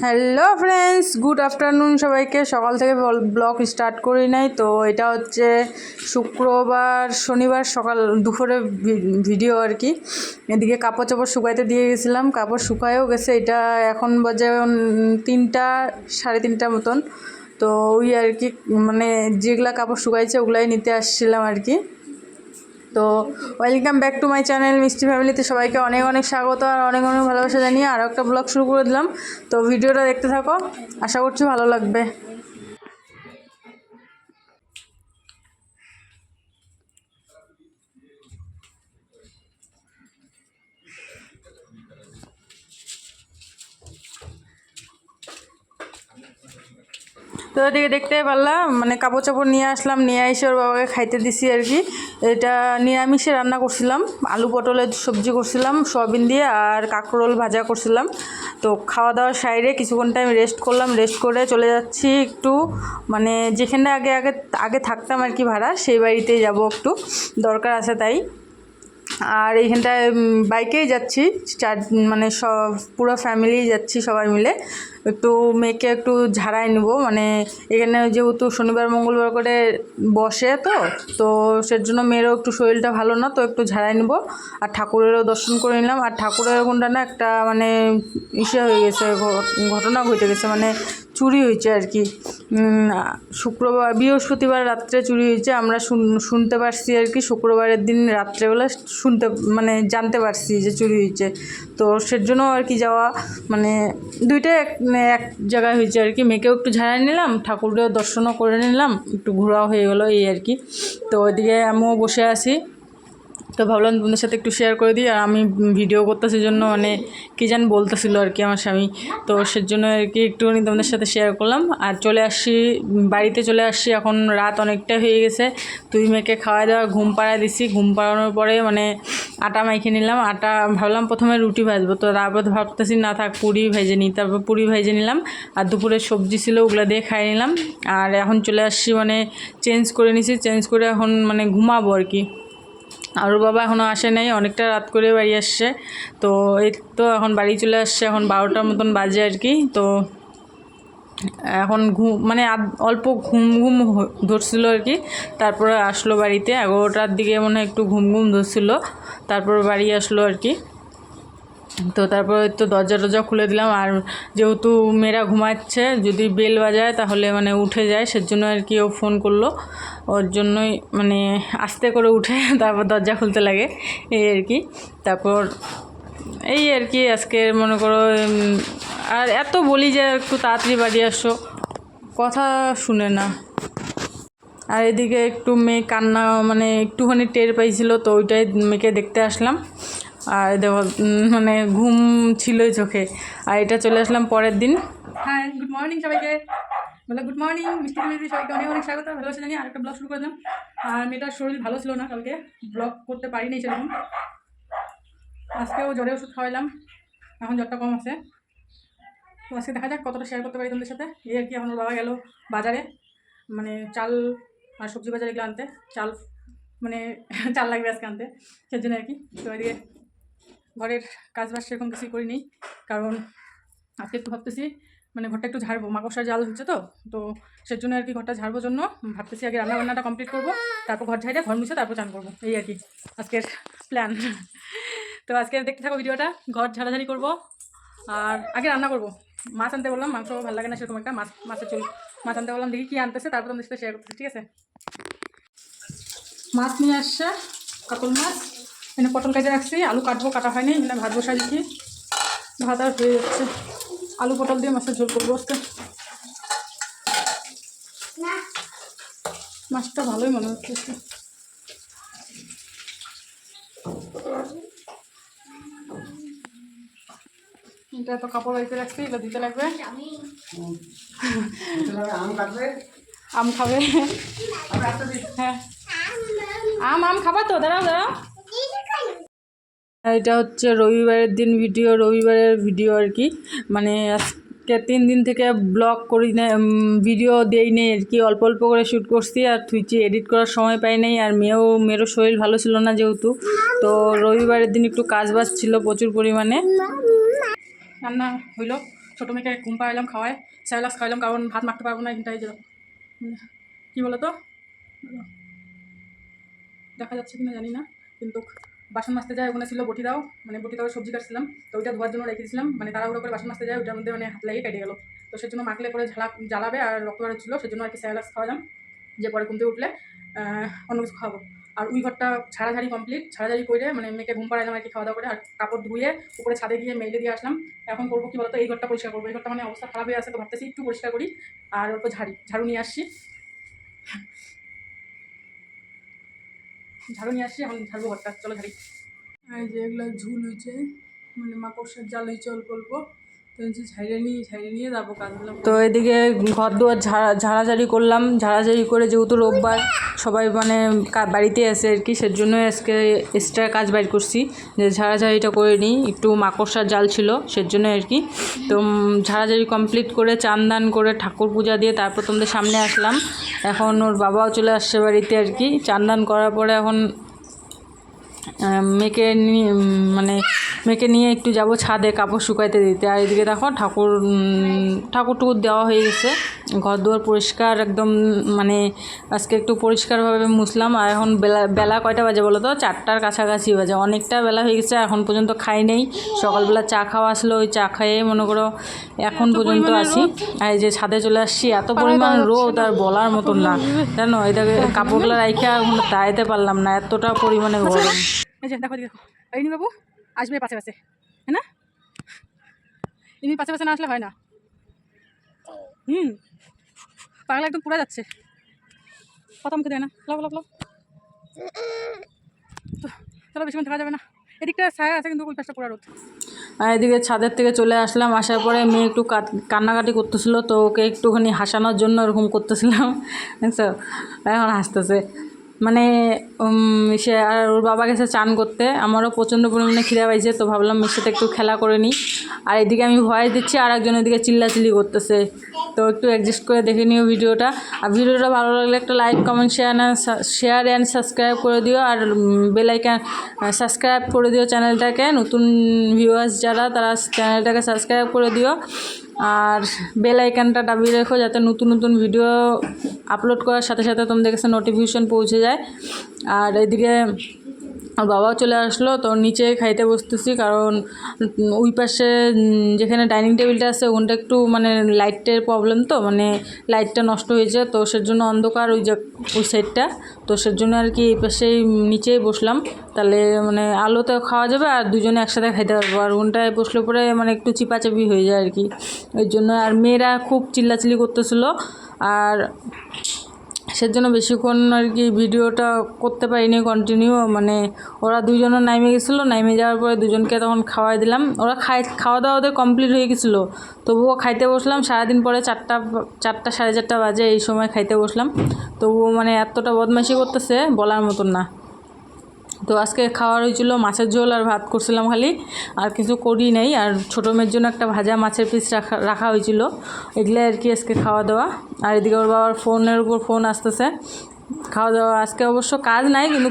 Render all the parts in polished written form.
Hello friends, good afternoon সবাইকে। সকাল থেকে ব্লগ স্টার্ট করি নাই তো। এটা হচ্ছে শুক্রবার শনিবার সকাল দুপুরে ভিডিও আর কি। এদিকে কাপড় চাপড় শুকাইতে দিয়ে গেছিলাম, কাপড় শুকায়ও গেছে। এটা এখন বাজে 3টা সাড়ে 3টার মতন। তো ওই আর কি, মানে যেগুলা কাপড় শুকাইছে ওগুলাই নিতে আসছিলাম আর কি। তো welcome back to my channel মিষ্টি ফ্যামিলিতে সবাইকে অনেক অনেক স্বাগত আর অনেক অনেক ভালোবাসা জানিয়ে আরও একটা ব্লগ শুরু করে দিলাম। তো ভিডিওটা দেখতে থাকো, আশা করছি ভালো লাগবে। তো এদিকে দেখতে পারলাম, মানে কাপড় চাপড় নিয়ে আসলাম, নিয়ে এসে ওর বাবাকে খাইতে দিছি আর কি। এটা নিরামিষে রান্না করছিলাম, আলু পটলের সবজি করছিলাম সয়াবিন দিয়ে, আর কাঁকরোল ভাজা করছিলাম। তো খাওয়া দাওয়ার সাইডে কিছুক্ষণ টাইম রেস্ট করলাম, রেস্ট করে চলে যাচ্ছি একটু, মানে যেখানে আগে আগে আগে থাকতাম আর কি ভাড়া, সেই বাড়িতেই যাব, একটু দরকার আছে তাই। আর এইখানটায় বাইকেই যাচ্ছি, মানে সব পুরো ফ্যামিলি যাচ্ছি সবাই মিলে। একটু মেয়েকে একটু ঝাড়াই নেব, মানে এখানে যেহেতু শনিবার মঙ্গলবার করে বসে, তো তো সেজন্য মেয়েরও একটু শরীরটা ভালো না, তো একটু ঝাড়াই নেব। আর ঠাকুরেরও দর্শন করে নিলাম। আর ঠাকুরের কোনটা না একটা মানে ইসে হয়ে গেছে, ঘটনা ঘটে গেছে, মানে চুরি হয়েছে আর কি। শুক্রবার বৃহস্পতিবার রাত্রে চুরি হয়েছে, আমরা শুনতে পারছি আর কি। শুক্রবারের দিন রাত্রেবেলা মানে জানতে পারছি যে চুরি হয়েছে। তো সেজন্য আর কি যাওয়া, মানে দুইটাই এক জায়গায় হয়েছে আর কি। মেয়েকেও একটু ঝাড়াই নিলাম, ঠাকুরের দর্শনও করে নিলাম, একটু ঘোরাও হয়ে গেলো এই আর কি। তো ওইদিকে আমিও বসে আছি, তো ভাবলাম তোমাদের সাথে একটু শেয়ার করে দিই। আর আমি ভিডিও করতেছি জন্য মানে কী যেন বলতেছিল আর কি আমার স্বামী, তো সেজন্য আর কি একটুখানি তোমাদের সাথে শেয়ার করলাম। আর চলে আসছি, বাড়িতে চলে আসছি, এখন রাত অনেকটা হয়ে গেছে। তুই মেয়েকে খাওয়া দাওয়া ঘুম পাড়ায় দিছি, ঘুম পাড়ানোর পরে মানে আটা মাইখে নিলাম। আটা ভাবলাম প্রথমে রুটি ভাজবো, তো তারপর ভাবতেছি না থাক পুরি ভেজে নিই, তারপর পুরি ভেজে নিলাম। আর দুপুরের সবজি ছিল ওগুলো দিয়ে খাই নিলাম। আর এখন চলে আসছি, মানে চেঞ্জ করে নিছি, চেঞ্জ করে এখন মানে ঘুমাবো আর কি। আর ওর বাবা এখনও আসে নাই, অনেকটা রাত করে বাড়ি আসছে। তো এই তো এখন বাড়ি চলে আসছে, এখন 12টার মতন বাজে আর কি। তো এখন মানে অল্প ঘুম ঘুম ধরছিল আর কি। তারপরে আসলো বাড়িতে 11টার দিকে, মনে হয় একটু ঘুম ঘুম ধরছিল, তারপর বাড়ি আসলো আর কি। তো তারপরে তো দরজা টরজা খুলে দিলাম। আর যেহেতু মেয়েরা ঘুমাচ্ছে, যদি বেল বাজায় তাহলে মানে উঠে যায়, সেজন্য আর কি ও ফোন করলো, ওর জন্যই মানে আস্তে করে উঠে তারপর দরজা খুলতে লাগে এই আর কি। তারপর এই আর কি আজকে মনে করো, আর এত বলি যে একটু তাড়াতাড়ি বাড়ি আসো, কথা শুনে না। আর এদিকে একটু মেয়ে কান্না, মানে একটুখানি টের পাইছিল, তো ওইটাই মেয়েকে দেখতে আসলাম। আর দেখো মানে ঘুম ছিলই চোখে। আর এটা চলে আসলাম পরের দিন। হ্যাঁ, গুড মর্নিং সবাইকে, বলো গুড মর্নিং মিষ্টি ফ্যামিলি সবাইকে অনেক অনেক স্বাগত, ভালোবাসা জানিয়ে আরেকটা ব্লগ শুরু করে দিলাম। আর মেয়েটার শরীর ভালো ছিল না, কালকে ব্লগ করতে পারিনি সেরকম। আজকেও জ্বরে ওষুধ খাওয়াইলাম, এখন জ্বরটা কম আছে। তো আজকে দেখা যাক কতটা শেয়ার করতে পারি তোমাদের সাথে এই আর কি। এখন ওর বাবা গেল বাজারে, মানে চাল আর সবজি বাজার এগুলো আনতে, চাল মানে চাল লাগবে আজকে আনতে, সেজন্য আর কি। তো এদিকে ঘরের কাজবাজ সেরকম কিছুই করিনি, কারণ আজকে একটু ভাবতেছি মানে ঘরটা একটু ঝাড়বো, মাকড়সার জাল হচ্ছে, তো তো সেজন্য আর কি ঘরটা ঝাড়বোর জন্য ভাবতেছি আগে রান্নাবান্নাটা কমপ্লিট করবো, তারপর ঘর ঝাড়ে ঘর মুছে তারপর চান করবো, এই আর কি আজকের প্ল্যান। তো আজকে দেখতে থাকো ভিডিওটা, ঘর ঝাড়াঝাড়ি করবো আর আগে রান্না করবো। মাছ আনতে বললাম, মাংস ভালো লাগে না সেরকম একটা, মাছের চুল মাছ আনতে বললাম, দেখি কী আনতেছে, তারপর তোমাদের সাথে শেয়ার করতেছি, ঠিক আছে। মাছ নিয়ে আসছে, কাতল মাছ, এখানে পটল কেটে রাখছি, আলু কাটবো, কাটা হয়নি, এখানে ভাত বসাই দিচ্ছি, ভাত আর হয়ে যাচ্ছে। আলু পটল দিয়ে মাছের ঝোল করবো আজকে। মাছটা ভালোই মনে হচ্ছে। এটা তো কাপড় বাড়িতে রাখছি, এগুলো দিতে লাগবে। আম খাবে, হ্যাঁ আম খাবা তো, দাঁড়াও দাঁড়াও। এটা হচ্ছে রবিবারের দিন রবিবারের ভিডিও আর কি। মানে আজকে 3 দিন থেকে ব্লগ করি না, ভিডিও দেই নেই আর কি, অল্প অল্প করে শ্যুট করছি আর থুইছি, এডিট করার সময় পাই নাই। আর মেয়েরও শরীর ভালো ছিল না যেহেতু, তো রবিবারের দিন একটু কাজ বাজ ছিল প্রচুর পরিমাণে। রান্না হইল, ছোটো মেয়েকে ঘুম পাড়াইলাম, খাওয়ায় স্যালাক্স খাওয়াইলাম, কারণ ভাত মাখতে পারবো না এখানটায়। যেরকম কী বলো তো, দেখা যাচ্ছে কিনা জানি না, কিন্তু বাসন মাজতে যায় ওখানে ছিল বটিটাও, মানে বটিটাও সবজি কাটছিলাম, তো ওইটা ধোয়ার জন্য রেখেছিলাম, মানে তাড়াহুড়ো করে বাসন মাজতে যায়, ওইটার মধ্যে মানে হাত লাগিয়ে কেটে গেলো। তো সেজন্য মাখলে পরে জ্বালাবে আর রক্ত বেরোচ্ছিলো, সেজন্য আর কি স্যালাক্স খাওয়ালাম, যে পরে ঘুমতে উঠলে অন্য কিছু খাওয়াবো। আর ওই ঘরটা ঝাড়াঝাড়ি কমপ্লিট, ঝাড়াঝাড়ি করে মানে মেয়েকে ঘুম পাড়াইলাম আর কি, খাওয়া দাওয়া করে, আর কাপড় ধুয়ে উপরে ছাদে গিয়ে মেলে দিয়ে আসলাম। এখন করবো কি বলতো, এই ঘরটা পরিষ্কার করবো, এই ঘরটা মানে অবস্থা খারাপ হয়ে আছে, তো ভাবতেছি একটু পরিষ্কার করি। আর অল্প ঝাড়ু নিয়ে আসছি, এখন ঝাড়বো ঘরটা, চলো ঝাড়ি। আর যে এগুলো ঝুল হয়েছে, মানে মাকড়সার জাল হয়েছে অল্প অল্প, তো ঝাড়িয়ে নিয়ে যাবো কাজগুলো। তো এদিকে ঘর দুয়ার ঝাড়াঝাড়ি করলাম, ঝাড়াঝাড়ি করে যেহেতু রোববার সবাই মানে বাড়িতে আসে আর কি, সেজন্য আজকে এক্সট্রা কাজ বাইর করছি, যে ঝাড়াঝাড়িটা করে নিই, একটু মাকড়সার জাল ছিল সেজন্য আর কি। তো ঝাড়াঝাড়ি কমপ্লিট করে চান দান করে ঠাকুর পূজা দিয়ে তারপর তোমাদের সামনে আসলাম। এখন ওর বাবাও চলে আসছে বাড়িতে আর কি, চান দান করার পরে এখন মেয়েকে নিয়ে একটু যাব ছাদে কাপড় শুকাইতে দিতে। আর এদিকে দেখো ঠাকুর টুকুর দেওয়া হয়ে গেছে, ঘর দুয়ার পরিষ্কার একদম, মানে আজকে একটু পরিষ্কারভাবে মুছলাম। আর এখন বেলা কয়টা বাজে বলো তো, 4টার কাছাকাছি বাজে, অনেকটা বেলা হয়ে গেছে, এখন পর্যন্ত খাই নেই। সকালবেলা চা খাওয়া আসলো, ওই চা খাইয়ে মনে করো এখন পর্যন্ত আসি। আর এই যে ছাদে চলে আসছি, এত পরিমাণ রোদ আর বলার মতন না, জানো এটাকে কাপড়গুলো রাইখা দাঁড়াইতে পারলাম না, এতটা পরিমাণে গরম। এই যে দেখো রিনি বাবু আসবে পাশে পাশে, হ্যাঁ না, রিনি পাশে পাশে না আসলে হয় না। পাগলা একদম পুরা যাচ্ছে, কথা মুখে দেয় না, লাভ তো চলো বেশিক্ষণ থাকা যাবে না, এদিকটা ছায়া আছে কিন্তু ওই পাশটা পুরা রোদ। আর এদিকে ছাদের থেকে চলে আসলাম, আসার পরে মেয়ে একটু কান্নাকাটি করতেছিল, তো ওকে একটুখানি হাসানোর জন্য এরকম করতেছিলাম, বুঝছো, এখন হাসতেছে। মানে সে আর ওর বাবা গেছে চান করতে, আমারও প্রচণ্ড পরিমাণে খিদে পাইছে, তো ভাবলাম মেয়ের সাথে একটু খেলা করে নিই। আর এদিকে আমি ভয়েস দিচ্ছি, আর একজন এদিকে চিল্লাচিল্লি করতেছে, তো একটু অ্যাডজাস্ট করে দেখে নিও ভিডিওটা। আর ভিডিওটা ভালো লাগলে একটা like comment share and subscribe করে দিও, আর বেল আইকন সাবস্ক্রাইব করে দিও চ্যানেলটাকে, নতুন ভিউয়ার্স যারা তারা চ্যানেলটাকে সাবস্ক্রাইব করে দিও, আর বেল আইকনটা দাবিয়ে রেখো যাতে নতুন নতুন ভিডিও আপলোড করার সাথে সাথে তোমাদের কাছে নোটিফিকেশন পৌঁছে যায়। আর এদিকে আর বাবাও চলে আসলো, তো নিচে খাইতে বসতেছি, কারণ ওই পাশে যেখানে ডাইনিং টেবিলটা আছে ওখানটা একটু মানে লাইটের প্রবলেম, তো মানে লাইটটা নষ্ট হয়েছে, তো সেজন্য অন্ধকার ওই সাইডটা, তো সেজন্য আর কি এই পাশেই নিচেই বসলাম, তাহলে মানে আলোতে খাওয়া যাবে আর দুজনে একসাথে খাইতে পারবো। আর ওখানটায় বসলে পরে মানে একটু চিপাচাপি হয়ে যায় আর কি, ওই জন্য। আর মেয়েরা খুব চিল্লাচিল্লি করতেছিল, আর সেজন্য বেশিক্ষণ আর কি ভিডিওটা করতে পারিনি কন্টিনিউ, মানে ওরা দুজনও নামে গেছিলো, নামে যাওয়ার পরে দুজনকে তখন খাওয়াই দিলাম, ওরা খাওয়া দাওয়া ওদের কমপ্লিট হয়ে গেছিলো, তবুও খাইতে বসলাম। সারাদিন পরে 4টা 4:30 বাজে এই সময় খাইতে বসলাম, তবুও মানে এতটা বদমাইশি করতেছে বলার মতন না। তো আজকে খাওয়ার হয়েছিল মাছের ঝোল আর ভাত করছিলাম খালি, আর কিছু করি নাই। আর ছোটো মেয়ের জন্য একটা ভাজা মাছের পিস রাখা হয়েছিল, এগুলো আর কি আজকে খাওয়া দাওয়া। আর এদিকে ওর বাবার ফোনের উপর ফোন আসতেছে, খাওয়া দাওয়া আজকে অবশ্য কাজ নাই, কিন্তু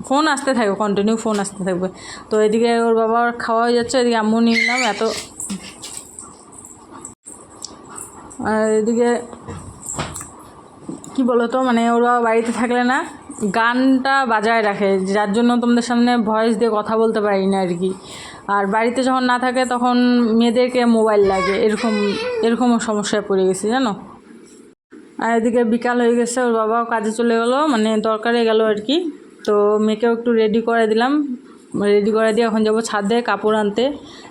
ফোন আসতে থাকবে, কন্টিনিউ ফোন আসতে থাকবে। তো এদিকে ওর বাবার খাওয়া হয়ে যাচ্ছে, এদিকে আম্মু নিয়ে নিলাম এত। আর এদিকে কি বলো তো, মানে ওরা বাড়িতে থাকলে না গানটা বাজায় রাখে, যার জন্য তোমাদের সামনে ভয়েস দিয়ে কথা বলতে পারি না আর কি। আর বাড়িতে যখন না থাকে তখন মেয়েদেরকে মোবাইল লাগে, এরকমও সমস্যায় পড়ে গেছি জানো। আর এদিকে বিকাল হয়ে গেছে, ওর বাবাও কাজে চলে গেলো, মানে দরকারে গেল আর কি। তো মেয়েকেও একটু রেডি করে দিলাম, রেডি করে দিয়ে এখন যাবো ছাদে কাপড় আনতে,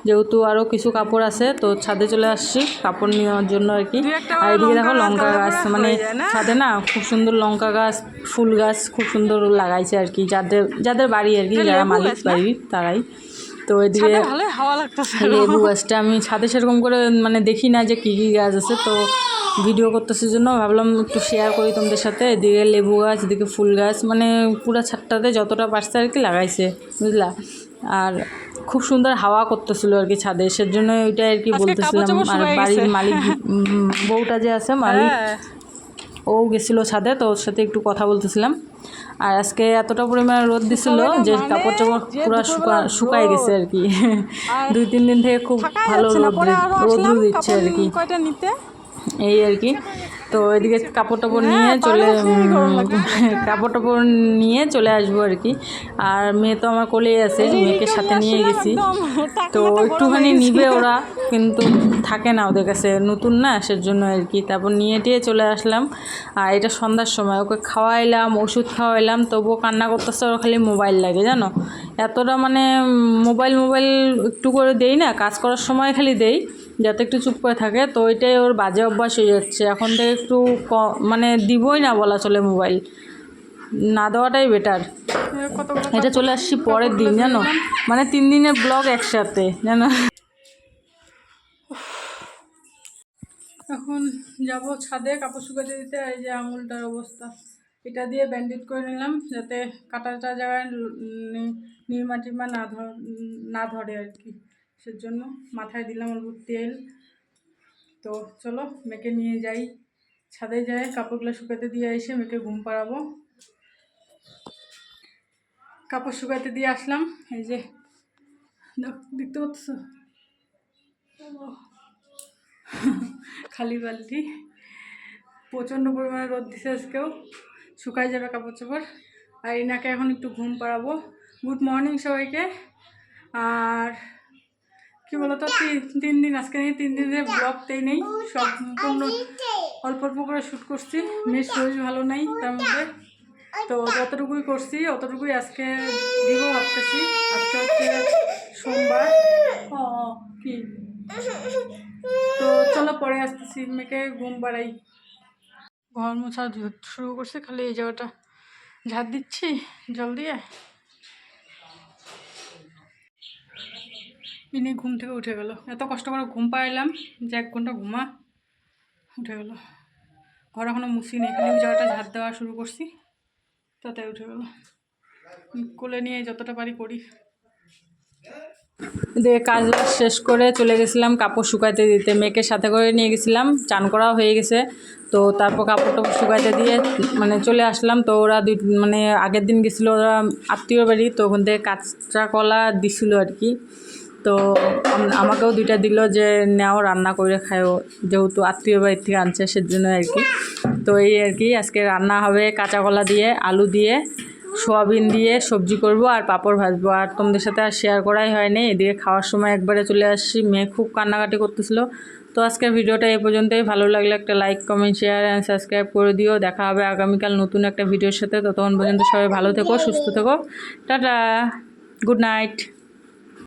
যেহেতু আরও কিছু কাপড় আছে, তো ছাদে চলে আসছি কাপড় নেওয়ার জন্য আর কি। আর এদিকে দেখো লঙ্কা গাছ, মানে ছাদে না খুব সুন্দর লঙ্কা গাছ, ফুল গাছ খুব সুন্দর লাগাইছে আর কি, যাদের বাড়ি আর কি, যারা মালিক বাড়ি তারাই। তো এদিকে লেবু গাছটা আমি ছাদে সেরকম করে মানে দেখি না যে কী কী গাছ আছে, তো ভিডিও করতেছে জন্য ভাবলাম একটু শেয়ার করি তোমাদের সাথে। এদিকে লেবু গাছ, এদিকে ফুল গাছ, মানে পুরো ছাদটাতে যতটা পারছে আর কি লাগাইছে, বুঝলা। আর খুব সুন্দর হাওয়া করতেছিল আর কি ছাদে, সেজন্য ওইটা আর কি বলতেছিলাম। আর বাড়ির মালিক বউটা যে আছে মালিক, ও গেছিলো ছাদে, তো ওর সাথে একটু কথা বলতেছিলাম। আর আজকে এতটা পরিমাণে রোদ দিছিল যে কাপড় চাপড় পুরো শুকাই গেছে আর কি। 2-3 দিন থেকে খুব ভালো রোদ দিচ্ছে আর কি, এই আর কি। তো এদিকে কাপড় টাপড় নিয়ে চলে আসবো আর কি। আর মেয়ে তো আমার কোলেই আছে, মেয়েকে সাথে নিয়ে গেছি। তো একটুখানি নিবে ওরা, কিন্তু থাকে না ওদের কাছে, নতুন না সেজন্য আর কি। তারপর নিয়ে টিয়ে চলে আসলাম। আর এটা সন্ধ্যার সময় ওকে খাওয়াইলাম, ওষুধ খাওয়াইলাম, তবুও কান্না করতেছে, ওর খালি মোবাইল লাগে জানো। এতটা মানে মোবাইল একটু করে দেই না, কাজ করার সময় খালি দেই যাতে একটু চুপ করে থাকে। তো ওইটাই ওর বাজে অভ্যাস হয়ে যাচ্ছে। এখন থেকে একটু মানে দিবই না বলা চলে, মোবাইল না দেওয়াটাই বেটার। এটা চলে আসছি পরের দিন জানো, মানে 3 দিনের ব্লগ একসাথে জানো। এখন যাব ছাদে কাপড় শুকাতে দিতে। এই যে আঙুলটার অবস্থা, এটা দিয়ে ব্যান্ডেজ করে নিলাম যাতে কাটাটা জায়গায় নির্মা টির্মা না ধরে আর কি, সেজন্য মাথায় দিলাম অল্প তেল। তো চলো মেয়েকে নিয়ে যাই ছাদে, যাই কাপড়গুলো শুকাতে দিয়ে এসে মেয়েকে ঘুম পাড়াবো। কাপড় শুকাতে দিয়ে আসলাম, এই যে দেখতে পাচ্ছ খালি বালতি, প্রচণ্ড পরিমাণে রোদ দিছে আজকেও, শুকাই যাবে কাপড় চোপড়। আর ইনাকে এখন একটু ঘুম পাড়াবো। গুড মর্নিং সবাইকে। আর কি বলতো, 3 দিন আজকে নিয়ে 3 দিনের ব্লগতেই নেই, সব সম্পূর্ণ অল্প অল্প করে শ্যুট করছি। মেয়ের শরীর ভালো নাই তার মধ্যে, তো যতটুকুই করছি অতটুকুই আজকে দিব ভাবতেছি। আজকে হচ্ছে সোমবার। কি তো চলো পরে আসতেছি, মেয়েকে ঘুম পাড়াই। ঘর মোছা শুরু করছি, খালি এই জায়গাটা ঝাড় দিচ্ছি জল দিয়ে। ইনি ঘুম থেকে উঠে গেল, এত কষ্ট করে ঘুম পাইলাম যে 1 ঘন্টা ঘুমা, উঠে গেল। ঘর এখনো মুছি নেই, খালি ওই জায়গাটা ঝাড় দেওয়া শুরু করছি, তাতে উঠে গেল। কোলে নিয়ে যতটা পারি করি। দিয়ে কাজ শেষ করে চলে গেছিলাম কাপড় শুকাইতে দিতে, মেয়েকে সাথে করে নিয়ে গেছিলাম, চান করাও হয়ে গেছে। তো তারপর কাপড় টাপড় শুকাইতে দিয়ে মানে চলে আসলাম। তো ওরা মানে আগের দিন গেছিলো ওরা আত্মীয় বাড়ি, তো ওখান থেকে কাঁচা কলা দিছিল আর কি। তো আমাকেও 2টা দিল যে নেও রান্না করে খাও, যেহেতু আত্মীয় বাড়ির থেকে আনছে সেজন্য আর কি। তো এই আর কি আজকে রান্না হবে কাঁচা কলা দিয়ে, আলু দিয়ে, সোয়াবিন দিয়ে সবজি করব আর পাঁপড় ভাজবো। আর তোমাদের সাথে আর শেয়ার করাই হয়নি, এদিকে খাওয়ার সময় একবারে চলে আসছি, মেয়ে খুব কান্নাকাটি করতেছিল। তো আজকের ভিডিওটা এই পর্যন্তই। ভালো লাগলে একটা like, comment, share and subscribe করে দিও। দেখা হবে আগামীকাল নতুন একটা ভিডিওর সাথে। ততক্ষণ পর্যন্ত সবাই ভালো থেকো, সুস্থ থেকো, টাটা, গুড নাইট।